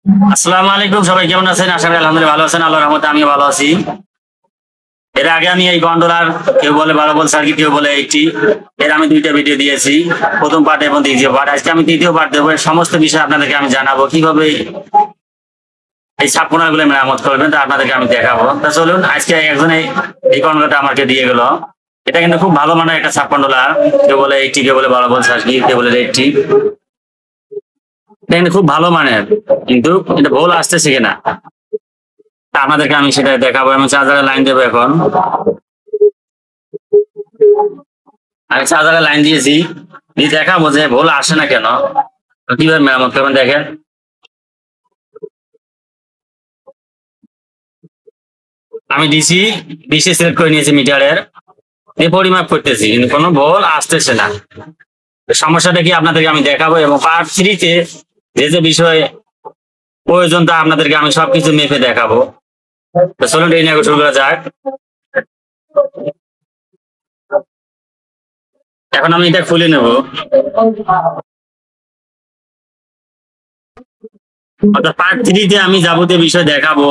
আসসালামু আলাইকুম, সবাই কেমন আছেন? আশা করি আলহামদুলিল্লাহ ভালো আছেন। আল্লাহর রহমতে আমি ভালো আছি। এর আগে আমি এই গন্ডোলার, কেউ বলে 12 ভোল্ট সার্কিট, কেউ বলে এইটি, এর আমি দুইটা ভিডিও দিয়েছি, প্রথম পার্ট এবং দ্বিতীয় পার্ট। আজকে আমি তৃতীয় পার্ট দেবো। এর সমস্ত বিষয় আপনাদেরকে আমি জানাবো, কিভাবে এই ছাপ্পনার গুলো মেরামত করবেন তা আপনাদেরকে আমি দেখাবো। তা চলুন, আজকে একজনে এই কন্ডোলারটা আমাকে দিয়ে গেল। এটা কিন্তু খুব ভালো মানের একটা ছাপ্পন্ডোলার। কেউ বলে এইটি, কেউ বলে 12 ভোল্ট সার্কিট, কেউ বলে এইটি। এটা কিন্তু খুব ভালো মানের, কিন্তু এটা ভুল আসতেছে কিনা তা আপনাদেরকে আমি সেটা দেখাবো। আমি চার্জারের লাইন দেবো এখন। আমি চার্জারের লাইন দিয়েছি, দিয়ে দেখাবো যে ভুল আসে না কেন, কিভাবে মেরামত করবেন। দেখেন, আমি ডিসি ডিসি সিলেক্ট করে নিয়েছি মিটারের, দিয়ে পরিমাপ করতেছি, কিন্তু কোনো ভুল আসতেছে না। সমস্যাটা কি আপনাদেরকে আমি দেখাবো, এবং পার্ট 3-তে যে যে বিষয় প্রয়োজন তা আপনাদেরকে আমি সবকিছু মেপে দেখাবো। তো চলুন এই নিয়ে শুরু করা যাক। এখন আমি এটা খুলে নেব। অর্থাৎ পার্ট 3-তে আমি যাবতীয় বিষয় দেখাবো,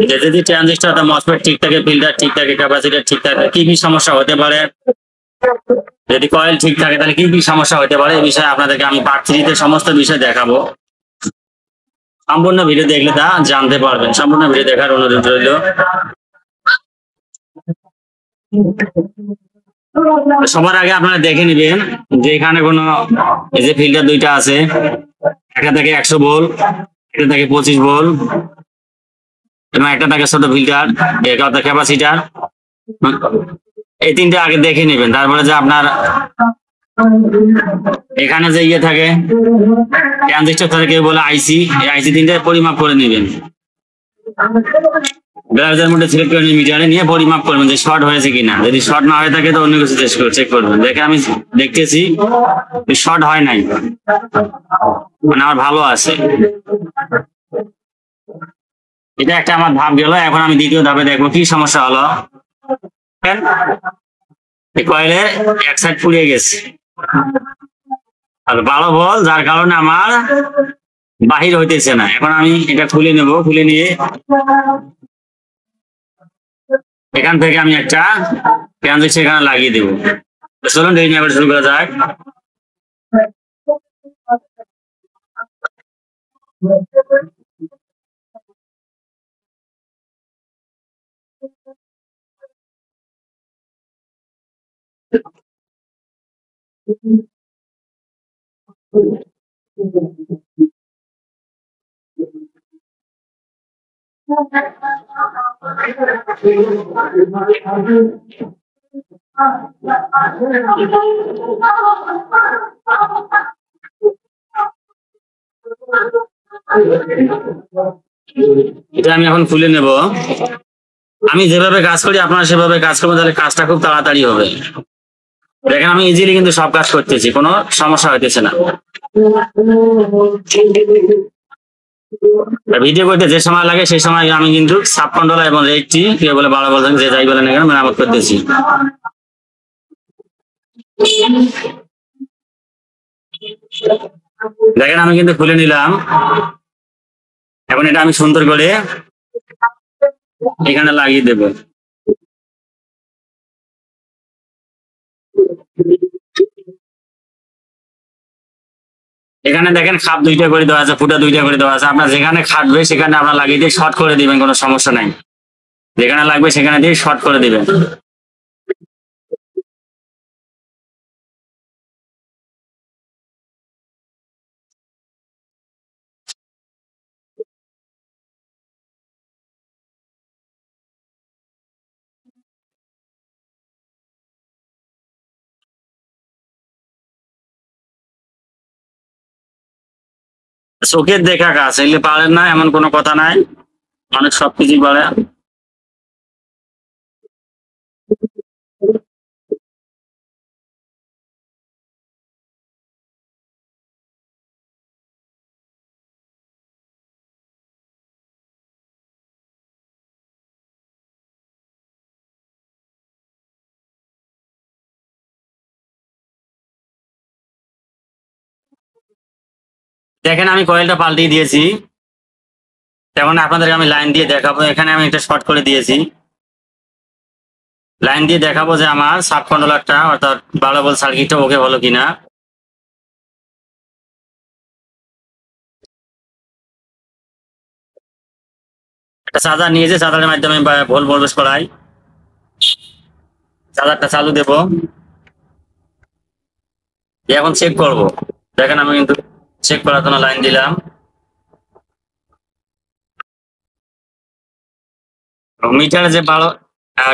যে যদি ট্রানজিস্টর অর্থাৎ মসফেট ঠিক থাকে, ফিল্টার ঠিক থাকে, ক্যাপাসিটর ঠিক থাকে, কি কি সমস্যা হতে পারে, যদি কয়েল ঠিক থাকে তাহলে কি কি সমস্যা হতে পারে, এই বিষয়ে আপনাদেরকে আমি পার্ট 3-তে সমস্ত বিষয় দেখাবো। সম্পূর্ণ ভিডিও দেখলে তা জানতে পারবেন। সম্পূর্ণ ভিডিও দেখার অনুরোধ রইল। সবার আগে আপনারা দেখে নেবেন যে এখানে কোনো, এই যে ফিল্টার দুইটা আছে, একটা থেকে 100 ভোল্ট, একটা থেকে 25 ভোল্ট, এবং একটা থাকে ছোট ফিল্টার, একটা ক্যাপাসিটার। এই তিনটে আগে দেখে নেবেন, তারপরে যে আপনার এখানে যে ইয়ে থাকে ট্রানজিস্টর থাকে, কেউ বলে আইসি, এই আইসি তিনটে পরিমাপ করে নেবেন। ব্রাউজার মধ্যে সিলেক্ট করে মিটারে নিয়ে পরিমাপ করবেন যে শর্ট হয়েছে কিনা। যদি শর্ট না হয়ে থাকে তো অন্য কিছু চেক করবেন। দেখে আমি দেখতেছি শর্ট হয় নাই, মানে আমার ভালো আছে। এটা একটা আমার ধাপ গেল। এখন আমি দ্বিতীয় ধাপে দেখবো কি সমস্যা হলো। কয়েলের এক সাইড পুড়ে গেছে আর 12 ভোল্ট, যার কারণে আমার বাহির হইতেছে না। এখন আমি এটা খুলে নেব, খুলে নিয়ে এখান থেকে আমি একটা ট্রানজিস্টর এখানে লাগিয়ে দেবো। চলুন এই নিয়ে আবার শুরু করা যাক। এটা আমি এখন খুলে নেব। আমি যেভাবে কাজ করি আপনারা সেভাবে কাজ করবেন, তাহলে কাজটা খুব তাড়াতাড়ি হবে। দেখেন, আমি ইজিলি কিন্তু সব কাজ করতেছি, কোনো সমস্যা হইতেছে না। ভিডিও করতে যে সময় লাগে সেই সময় আমি কিন্তু সাব কন্ট্রোলার এবং রেটটি, কেউ বলে 12 ভোল্ট, যে যাই বলেন না কেন, মেরামত করতেছি। দেখেন, আমি কিন্তু খুলে নিলাম। এখন এটা আমি সুন্দর করে এখানে লাগিয়ে দেব। এখানে দেখেন খাপ দুইটা করে দেওয়া আছে, ফুটা দুইটা করে দেওয়া আছে। আপনার যেখানে খাটবে সেখানে আপনার লাগিয়ে দিয়ে শর্ট করে দিবেন, কোনো সমস্যা নাই। যেখানে লাগবে সেখানে দিয়ে শর্ট করে দিবেন। চোখের দেখা কাজ, এগুলো পারেন না এমন কোনো কথা নাই, অনেক সবকিছুই পারে। দেখেন, আমি কয়েলটা পাল্টিয়ে দিয়েছি। এখন আপনাদেরকে আমি লাইন দিয়ে দেখাবো। এখানে আমি একটা শর্ট করে দিয়েছি, লাইন দিয়ে দেখাবো যে আমার সাব কন্ট্রোলারটা অর্থাৎ 12 ভোল্ট সার্কিটটা ওকে হলো কিনা। একটা চার্জার নিয়েছে, চার্জারের মাধ্যমে ভোল্ট প্রবেশ করাই, চার্জারটা চালু দেব, এখন চেক করব। দেখেন আমি কিন্তু চেক করার জন্য লাইন দিলাম। মিটারে যে 12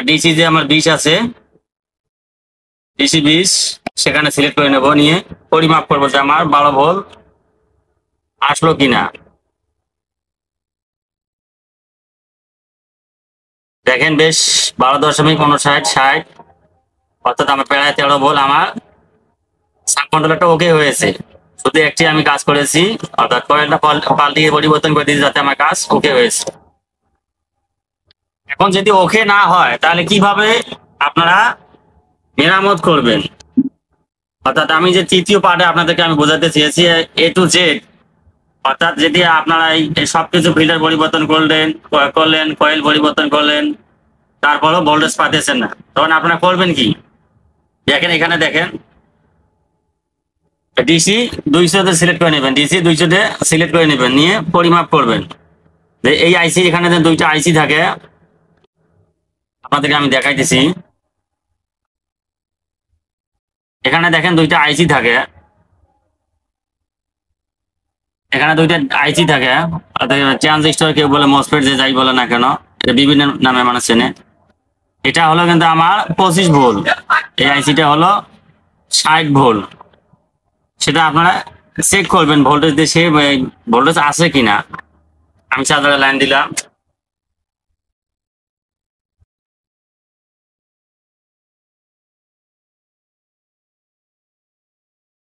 ডিসি যে আমার 20 আছে, ডিসি 20 সেখানে সিলেক্ট করে নেব, নিয়ে পরিমাপ করবো যে আমার 12 ভোল্ট আসলো কিনা। দেখেন বেশ 12.59 অর্থাৎ আমার প্রায় 13 ভোল্ট আমার সাব কন্ট্রোলারটা ওকে হয়েছে। শুধু একটি আমি কাজ করেছি, অর্থাৎ কয়েলটা পাল্টিয়ে পরিবর্তন করে দিয়েছি যাতে আমার কাজ ওকে হয়েছে। এখন যদি ওকে না হয় তাহলে কিভাবে আপনারা মেরামত করবেন, অর্থাৎ আমি যে তৃতীয় পার্টে আপনাদেরকে আমি বোঝাতে চেয়েছি A to Z, অর্থাৎ যদি আপনারা এই সবকিছু ফিল্টার পরিবর্তন করলেন কয়েল পরিবর্তন করলেন, তারপরেও ভোল্টেজ পাতেছেন না, তখন আপনারা করবেন কি? দেখেন এখানে দেখেন ডিসি 200 সিলেক্ট করে নেবেন, ডিসি 200 সিলেক্ট করে নেবেন, নিয়ে পরিমাপ করবেন যে এই আইসি, এখানে যে দুইটা আইসি থাকে আপনাদেরকে আমি দেখাইতেছি। এখানে দেখেন দুইটা আইসি থাকে, এখানে দুইটা আইসি থাকে, ট্রানজিস্টর কেউ বলে, মসফেট যে যাই বলে না কেন, এটা বিভিন্ন নামে মানুষ চেনে। এটা হলো কিন্তু আমার 25 ভোল্ট, এই আইসিটা হলো 60 ভোল্ট। সেটা আপনারা চেক করবেন ভোল্টেজ দিয়ে, সে ভোল্টেজ আছে কিনা। আমি চার্জারের লাইন দিলাম,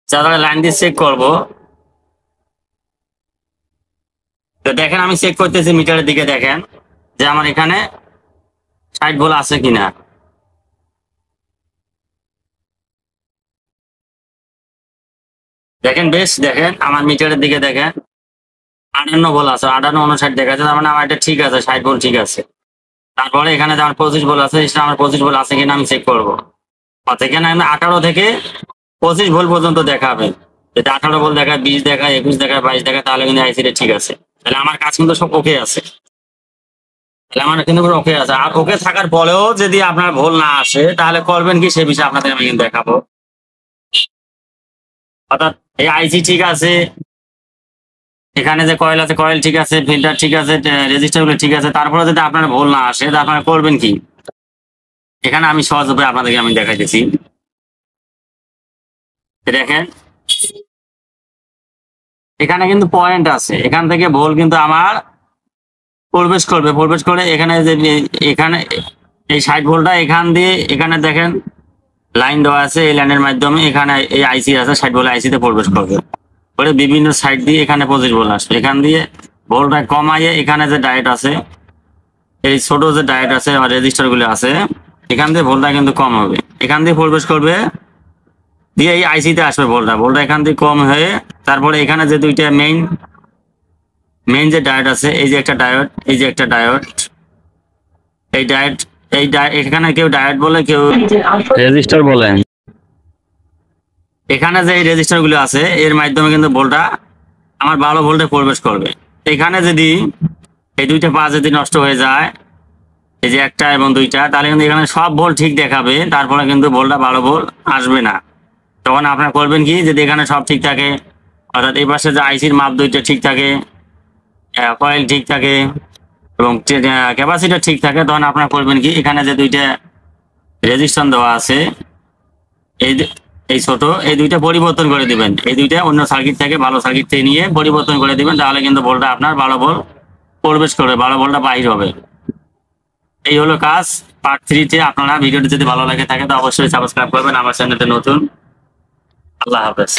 চার্জারের লাইন দিয়ে চেক করব। তো দেখেন আমি চেক করতেছি মিটারের দিকে, দেখেন যে আমার এখানে 60 ভোল্ট আছে কিনা। দেখেন বেশ, দেখেন আমার মিটারের দিকে দেখেন 58 ভোল্ট আছে, 58 59 দেখা যাচ্ছে, তার মানে আমার এটা ঠিক আছে, 60 ভোল্ট ঠিক আছে। তারপরে এখানে যে আমার 25 ভোল্ট আছে, সেটা আমার 25 ভোল্ট আছে কিনা আমি চেক করবো। অর্থাৎ এখানে 18 থেকে 25 ভোল্ট পর্যন্ত দেখাবে। যদি 18 ভোল্ট দেখায়, 20 দেখায়, 21 দেখায়, 22 দেখায়, তাহলে কিন্তু আইসিটা ঠিক আছে, তাহলে আমার কাজ কিন্তু সব ওকে আছে, তাহলে আমার কিন্তু ওকে আছে। আর ওকে থাকার পরেও যদি আপনার ভুল না আসে তাহলে করবেন কি, সে বিষয়ে আপনাদের আমি কিন্তু দেখাবো। অর্থাৎ এই আইসি ঠিক আছে, এখানে যে কয়েল আছে কয়েল ঠিক আছে, ফিল্টার ঠিক আছে, রেজিস্টার গুলো ঠিক আছে, তারপরে যদি আপনার ভুল না আসে তাহলে আপনারা করবেন কি, এখানে আমি সহজ উপায় আপনাদেরকে আমি দেখাইতেছি। দেখেন এখানে কিন্তু পয়েন্ট আছে, এখান থেকে ভুল কিন্তু আমার প্রবেশ করবে, প্রবেশ করে এখানে যে এখানে এই 60 ভোল্টটা এখান দিয়ে, এখানে দেখেন লাইন দেওয়া আছে, এই লাইনের মাধ্যমে এখানে এই আইসি আছে 60 ভোল্ট, আইসিতে প্রবেশ করবে, করে বিভিন্ন সাইড দিয়ে এখানে 25 ভোল্ট আসবে। এখান দিয়ে ভোল্টটা কমাইয়ে এখানে যে ডায়েট আছে, এই ছোট যে ডায়েট আছে আমার রেজিস্টার গুলো আছে, এখান দিয়ে ভোল্টটা কিন্তু কম হবে, এখান দিয়ে প্রবেশ করবে, দিয়ে এই আইসিতে আসবে ভোল্টটা, ভোল্টটা এখান থেকে কম হয়ে তারপরে এখানে যে দুইটা মেইন যে ডায়োড আছে, এই যে একটা ডায়োড, এই যে একটা ডায়োড, এই ডায়োড, এখানে কেউ ডায়োড বলে, কেউ রেজিস্টার বলে। এখানে যে এই রেজিস্টার গুলো আছে এর মাধ্যমে কিন্তু ভোল্টটা আমার 12 ভোল্টে প্রবেশ করবে। এখানে যদি এই দুইটা পা যদি নষ্ট হয়ে যায়, এই যে একটা এবং দুইটা, তাহলে কিন্তু এখানে সব ভোল্ট ঠিক দেখাবে, তারপরে কিন্তু ভোল্টটা 12 ভোল্ট আসবে না। তখন আপনারা করবেন কি, যদি এখানে সব ঠিক থাকে, অর্থাৎ এই পাশে যে আইসির মাপ দুইটা ঠিক থাকে, কয়েল ঠিক থাকে এবং ক্যাপাসিটার ঠিক থাকে, তখন আপনারা করবেন কি, এখানে যে দুইটা রেজিস্ট্যান্স দেওয়া আছে, এই ছোট এই দুইটা পরিবর্তন করে দিবেন, এই দুইটা অন্য সার্কিট থেকে ভালো সার্কিট থেকে নিয়ে পরিবর্তন করে দিবেন, তাহলে কিন্তু ভোল্টটা আপনার 12 ভোল্ট প্রবেশ করবে, 12 ভোল্টটা বাহির হবে। এই হলো কাজ পার্ট 3-তে। আপনারা ভিডিওটি যদি ভালো লাগে থাকে তো অবশ্যই সাবস্ক্রাইব করবেন, আমার চ্যানেলটা নতুন। আল্লাহ হাফেজ।